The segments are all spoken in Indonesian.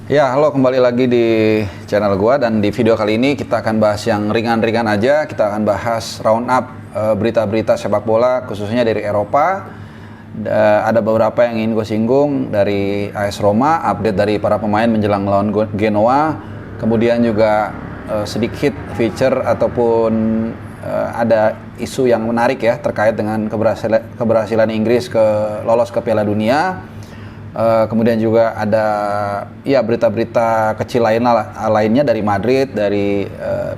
Ya, halo, kembali lagi di channel gua, dan di video kali ini kita akan bahas yang ringan-ringan aja. Kita akan bahas round up berita-berita sepak bola khususnya dari Eropa. Ada beberapa yang ingin gue singgung dari AS Roma, update dari para pemain menjelang lawan Genoa. Kemudian juga sedikit feature ataupun ada isu yang menarik ya terkait dengan keberhasilan Inggris lolos ke Piala Dunia. Kemudian juga ada ya berita-berita kecil lainnya dari Madrid, dari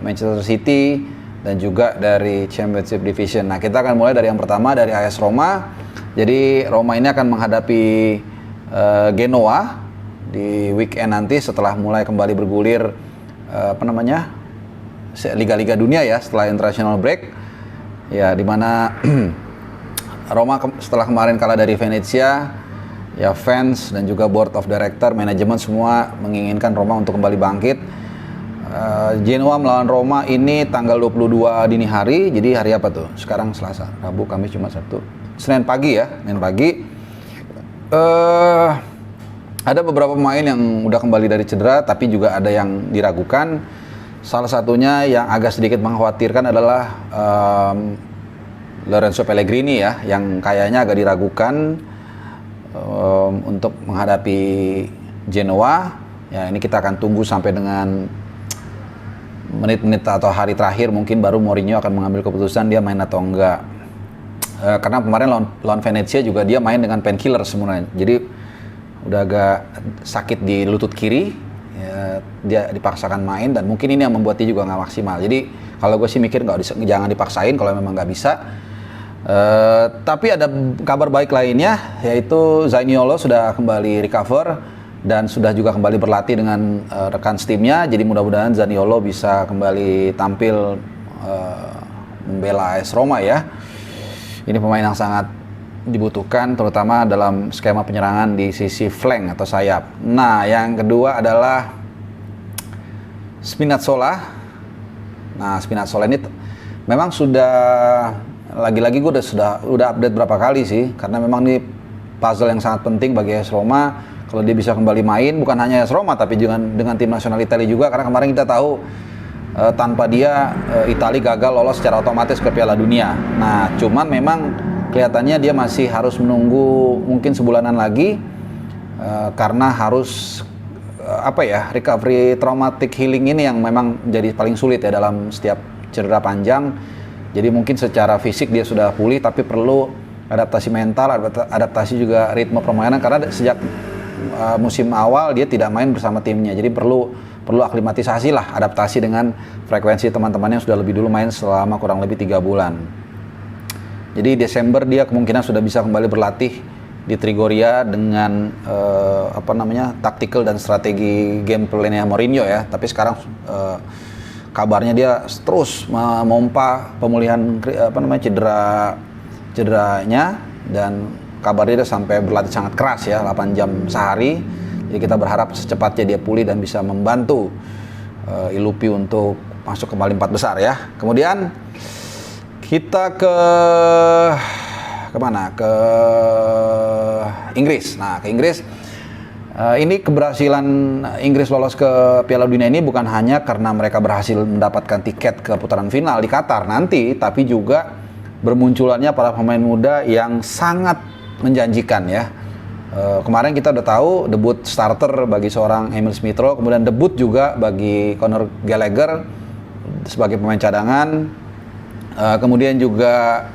Manchester City, dan juga dari Championship Division. Nah, kita akan mulai dari yang pertama, dari AS Roma. Jadi Roma ini akan menghadapi Genoa di weekend nanti setelah mulai kembali bergulir Liga-Liga dunia ya setelah international break. Ya, dimana Roma setelah kemarin kalah dari Venezia, ya fans dan juga board of director, manajemen semua menginginkan Roma untuk kembali bangkit. Genoa melawan Roma ini tanggal 22 dini hari. Jadi hari apa tuh? Sekarang Selasa, Rabu, Kamis, Jumat, Sabtu, Senin pagi ya, Senin pagi. Ada beberapa pemain yang udah kembali dari cedera, tapi juga ada yang diragukan. Salah satunya yang agak sedikit mengkhawatirkan adalah Lorenzo Pellegrini ya, yang kayaknya agak diragukan untuk menghadapi Genoa. Ya, ini kita akan tunggu sampai dengan menit-menit atau hari terakhir, mungkin baru Mourinho akan mengambil keputusan dia main atau enggak. Karena kemarin lawan Venezia juga dia main dengan painkiller sebenarnya. Jadi udah agak sakit di lutut kiri, ya, dia dipaksakan main, dan mungkin ini yang membuat dia juga nggak maksimal. Jadi kalau gue sih mikir jangan dipaksain kalau memang nggak bisa. Tapi ada kabar baik lainnya, yaitu Zaniolo sudah kembali recover dan sudah juga kembali berlatih dengan rekan setimnya. Jadi mudah-mudahan Zaniolo bisa kembali tampil membela AS Roma ya. Ini pemain yang sangat dibutuhkan, terutama dalam skema penyerangan di sisi flank atau sayap. Nah, yang kedua adalah Spinazzola. Nah, Spinazzola ini memang sudah, lagi-lagi gue udah update berapa kali sih, karena memang ini puzzle yang sangat penting bagi AS Roma. Kalau dia bisa kembali main, bukan hanya AS Roma tapi juga dengan tim nasional Italia juga, karena kemarin kita tahu tanpa dia Italia gagal lolos secara otomatis ke Piala Dunia. Nah, cuman memang kelihatannya dia masih harus menunggu mungkin sebulanan lagi karena harus recovery traumatic healing ini yang memang jadi paling sulit ya dalam setiap cedera panjang. Jadi mungkin secara fisik dia sudah pulih, tapi perlu adaptasi mental, adaptasi juga ritme permainan, karena sejak musim awal dia tidak main bersama timnya. Jadi perlu aklimatisasi lah, adaptasi dengan frekuensi teman-temannya yang sudah lebih dulu main selama kurang lebih 3 bulan. Jadi Desember dia kemungkinan sudah bisa kembali berlatih di Trigoria dengan taktikal dan strategi game plan-nya Mourinho ya. Tapi sekarang kabarnya dia terus memompa pemulihan cederanya, dan kabarnya dia sampai berlatih sangat keras ya, 8 jam sehari. Jadi kita berharap secepatnya dia pulih dan bisa membantu Ilupi untuk masuk kembali 4 besar ya. Kemudian kita ke Inggris. Nah, ke Inggris. Ini keberhasilan Inggris lolos ke Piala Dunia ini bukan hanya karena mereka berhasil mendapatkan tiket ke putaran final di Qatar nanti, tapi juga bermunculannya para pemain muda yang sangat menjanjikan ya. Kemarin kita udah tahu debut starter bagi seorang Emil Smith Rowe, kemudian debut juga bagi Conor Gallagher sebagai pemain cadangan. Kemudian juga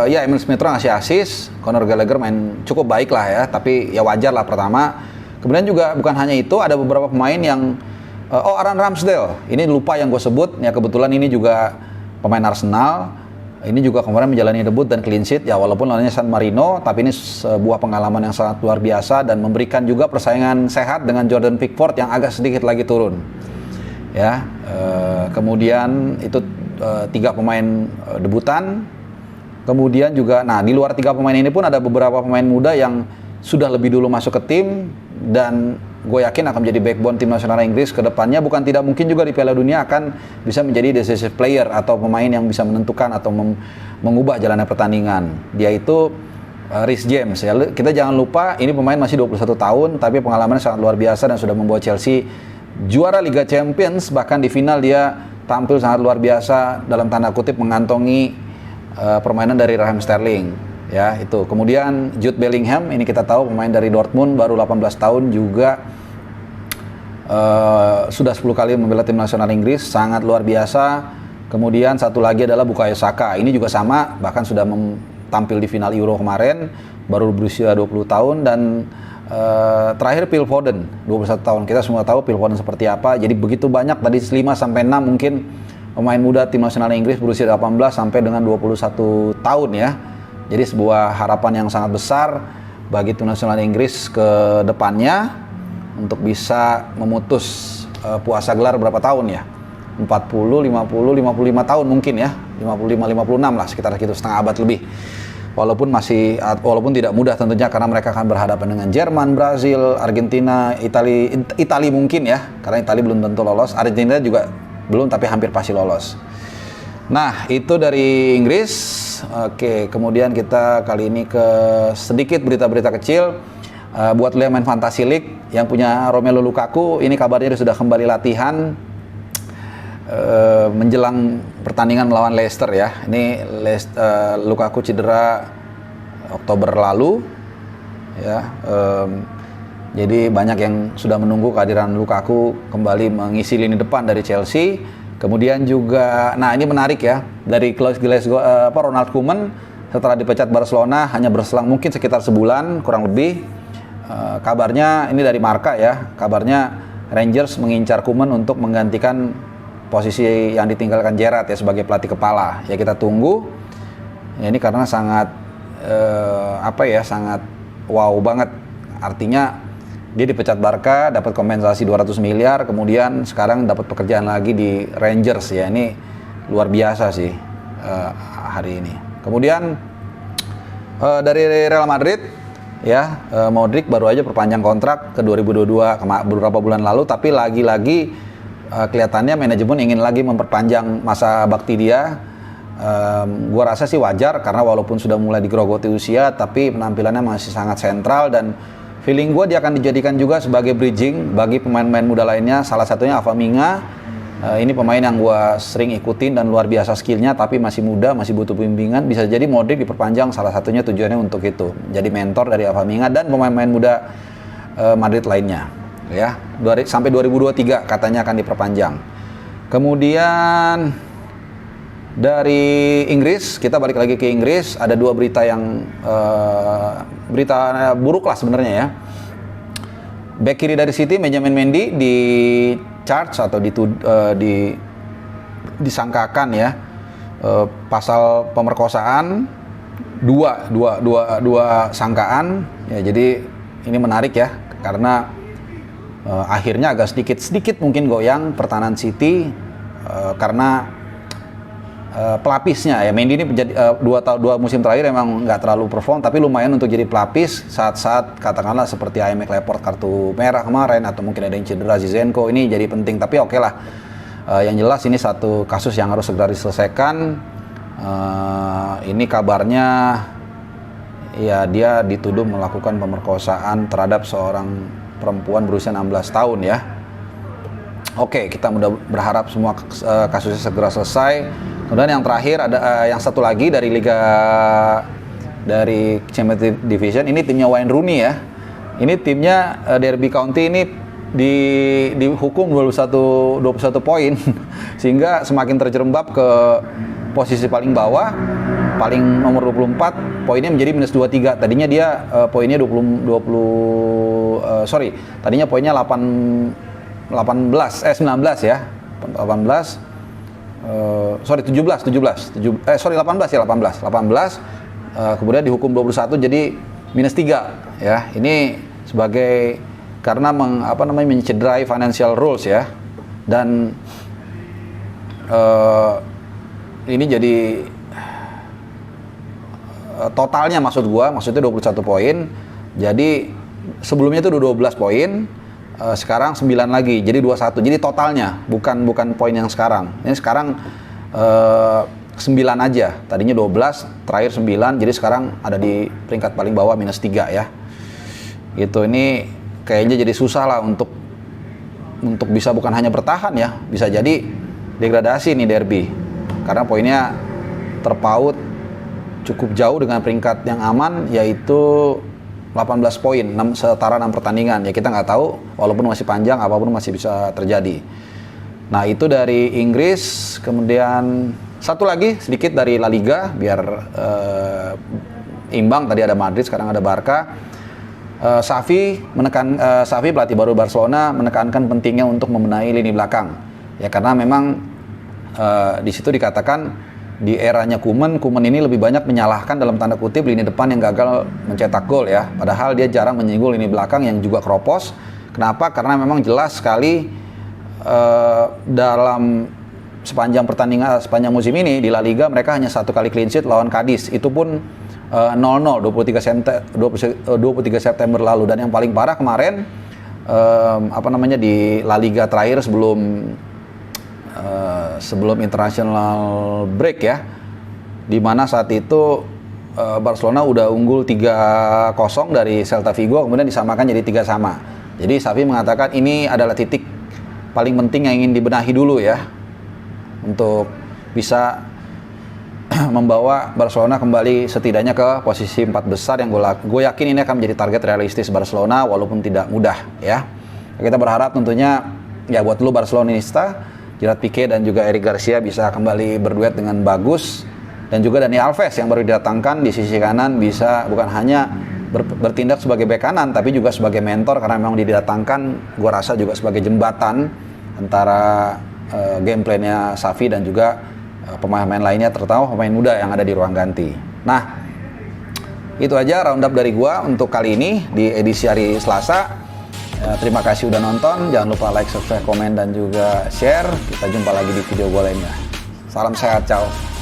Emil Smith Rowe ngasih assist, Conor Gallagher main cukup baik lah ya, tapi ya wajar lah pertama. Kemudian juga bukan hanya itu, ada beberapa pemain yang Aaron Ramsdale, ini lupa yang gue sebut ya, kebetulan ini juga pemain Arsenal. Ini juga kemarin menjalani debut dan clean sheet ya, walaupun lawannya San Marino, tapi ini sebuah pengalaman yang sangat luar biasa dan memberikan juga persaingan sehat dengan Jordan Pickford yang agak sedikit lagi turun ya. Kemudian itu 3 pemain debutan. Kemudian juga, nah di luar 3 pemain ini pun ada beberapa pemain muda yang sudah lebih dulu masuk ke tim, dan gue yakin akan menjadi backbone tim nasional Inggris ke depannya. Bukan tidak mungkin juga di Piala Dunia akan bisa menjadi decisive player atau pemain yang bisa menentukan atau mengubah jalannya pertandingan. Dia itu Reece James ya. Kita jangan lupa ini pemain masih 21 tahun tapi pengalamannya sangat luar biasa dan sudah membawa Chelsea juara Liga Champions, bahkan di final dia tampil sangat luar biasa dalam tanda kutip mengantongi permainan dari Raheem Sterling ya itu. Kemudian Jude Bellingham ini kita tahu pemain dari Dortmund baru 18 tahun juga sudah 10 kali membela tim nasional Inggris, sangat luar biasa. Kemudian satu lagi adalah Bukayo Saka, ini juga sama bahkan sudah tampil di final Euro kemarin, baru berusia 20 tahun. Dan terakhir Phil Foden 21 tahun. Kita semua tahu Phil Foden seperti apa. Jadi begitu banyak tadi 5 sampai 6 mungkin pemain muda tim nasional Inggris berusia 18 sampai dengan 21 tahun ya. Jadi sebuah harapan yang sangat besar bagi tim nasional Inggris ke depannya untuk bisa memutus puasa gelar berapa tahun ya? 40, 50, 55 tahun mungkin ya. 55, 56 lah, sekitar gitu, setengah abad lebih. Walaupun tidak mudah tentunya karena mereka akan berhadapan dengan Jerman, Brazil, Argentina, Italia mungkin ya, karena Italia belum tentu lolos, Argentina juga belum tapi hampir pasti lolos. Nah, itu dari Inggris. Oke, kemudian kita kali ini ke sedikit berita-berita kecil. Buat lo yang main Fantasy League yang punya Romelu Lukaku, ini kabarnya dia sudah kembali latihan menjelang pertandingan melawan Leicester ya. Ini Lukaku cedera Oktober lalu ya. Jadi banyak yang sudah menunggu kehadiran Lukaku kembali mengisi lini depan dari Chelsea. Kemudian juga, nah ini menarik ya, dari Ronald Koeman setelah dipecat Barcelona hanya berselang mungkin sekitar sebulan kurang lebih. Kabarnya ini dari Marca ya, kabarnya Rangers mengincar Koeman untuk menggantikan posisi yang ditinggalkan Gerrard ya sebagai pelatih kepala. Ya kita tunggu. Ya, ini karena sangat sangat wow banget. Artinya dia dipecat Barca, dapat kompensasi 200 miliar, kemudian sekarang dapat pekerjaan lagi di Rangers ya. Ini luar biasa sih hari ini. Kemudian dari Real Madrid ya, Modric baru aja perpanjang kontrak ke 2022 beberapa bulan lalu, tapi lagi-lagi kelihatannya manajemen ingin lagi memperpanjang masa bakti dia. Gua rasa sih wajar karena walaupun sudah mulai digerogoti usia, tapi penampilannya masih sangat sentral dan feeling gua dia akan dijadikan juga sebagai bridging bagi pemain-pemain muda lainnya. Salah satunya Avaminga. Ini pemain yang gua sering ikutin dan luar biasa skillnya, tapi masih muda, masih butuh bimbingan. Bisa jadi Modric diperpanjang, salah satunya tujuannya untuk itu, jadi mentor dari Avaminga dan pemain-pemain muda Madrid lainnya. Ya, sampai 2023 katanya akan diperpanjang. Kemudian dari Inggris, kita balik lagi ke Inggris, ada dua berita yang berita buruk lah sebenarnya ya. Bek kiri dari City, Benjamin Mendy di charge atau disangkakan ya pasal pemerkosaan, dua sangkaan ya. Jadi ini menarik ya karena akhirnya agak sedikit mungkin goyang pertahanan City karena pelapisnya ya. Mendy ini dua musim terakhir emang nggak terlalu perform, tapi lumayan untuk jadi pelapis saat-saat katakanlah seperti Ayemek Laporte kartu merah kemarin, atau mungkin ada yang cedera Zinchenko, ini jadi penting. Tapi oke lah, yang jelas ini satu kasus yang harus segera diselesaikan. Ini kabarnya ya dia dituduh melakukan pemerkosaan terhadap seorang perempuan berusia 16 tahun ya. Oke, kita mudah berharap semua kasusnya segera selesai. Kemudian yang terakhir ada yang satu lagi dari Championship Division, ini timnya Wayne Rooney ya. Ini timnya Derby County ini dihukum 21 poin sehingga semakin terjerembab ke posisi paling bawah, paling nomor 24, poinnya menjadi minus 23. Tadinya dia poinnya tadinya poinnya 19 ya. 18 kemudian dihukum 21 jadi minus 3 ya. Ini sebagai karena mencederai financial rules ya. Dan ini jadi totalnya maksudnya 21 poin. Jadi sebelumnya itu 12 poin, sekarang 9 lagi, jadi 21. Jadi totalnya bukan poin yang sekarang. Ini sekarang 9 aja. Tadinya 12, terakhir 9, jadi sekarang ada di peringkat paling bawah -3 ya. Gitu, ini kayaknya jadi susah lah untuk bisa bukan hanya bertahan ya, bisa jadi degradasi nih Derby. Karena poinnya terpaut cukup jauh dengan peringkat yang aman, yaitu 18 poin, setara 6 pertandingan. Ya kita nggak tahu, walaupun masih panjang, apapun masih bisa terjadi. Nah itu dari Inggris. Kemudian satu lagi sedikit dari La Liga, biar imbang. Tadi ada Madrid, sekarang ada Barca. Xavi pelatih baru Barcelona menekankan pentingnya untuk membenahi lini belakang. Ya karena memang di situ dikatakan di eranya Koeman ini lebih banyak menyalahkan dalam tanda kutip lini depan yang gagal mencetak gol ya. Padahal dia jarang menyinggung lini belakang yang juga keropos. Kenapa? Karena memang jelas sekali dalam sepanjang pertandingan sepanjang musim ini di La Liga mereka hanya 1 kali clean sheet lawan Cadiz. Itu pun 0-0 23 September lalu. Dan yang paling parah kemarin di La Liga terakhir sebelum international break ya, di mana saat itu Barcelona udah unggul 3-0 dari Celta Vigo, kemudian disamakan jadi 3-3. Jadi Xavi mengatakan ini adalah titik paling penting yang ingin dibenahi dulu ya, untuk bisa membawa Barcelona kembali setidaknya ke posisi 4 besar yang gue yakin ini akan menjadi target realistis Barcelona walaupun tidak mudah ya. Kita berharap tentunya ya buat lu Barcelonista, Gerard Piqué dan juga Eric Garcia bisa kembali berduet dengan bagus, dan juga Dani Alves yang baru didatangkan di sisi kanan bisa bukan hanya bertindak sebagai bek kanan tapi juga sebagai mentor, karena memang didatangkan gua rasa juga sebagai jembatan antara gameplaynya Xavi dan juga pemain-pemain lainnya, terutama pemain muda yang ada di ruang ganti. Nah, itu aja roundup dari gua untuk kali ini di edisi hari Selasa. Terima kasih udah nonton, jangan lupa like, subscribe, komen, dan juga share. Kita jumpa lagi di video gue lainnya. Salam sehat, ciao.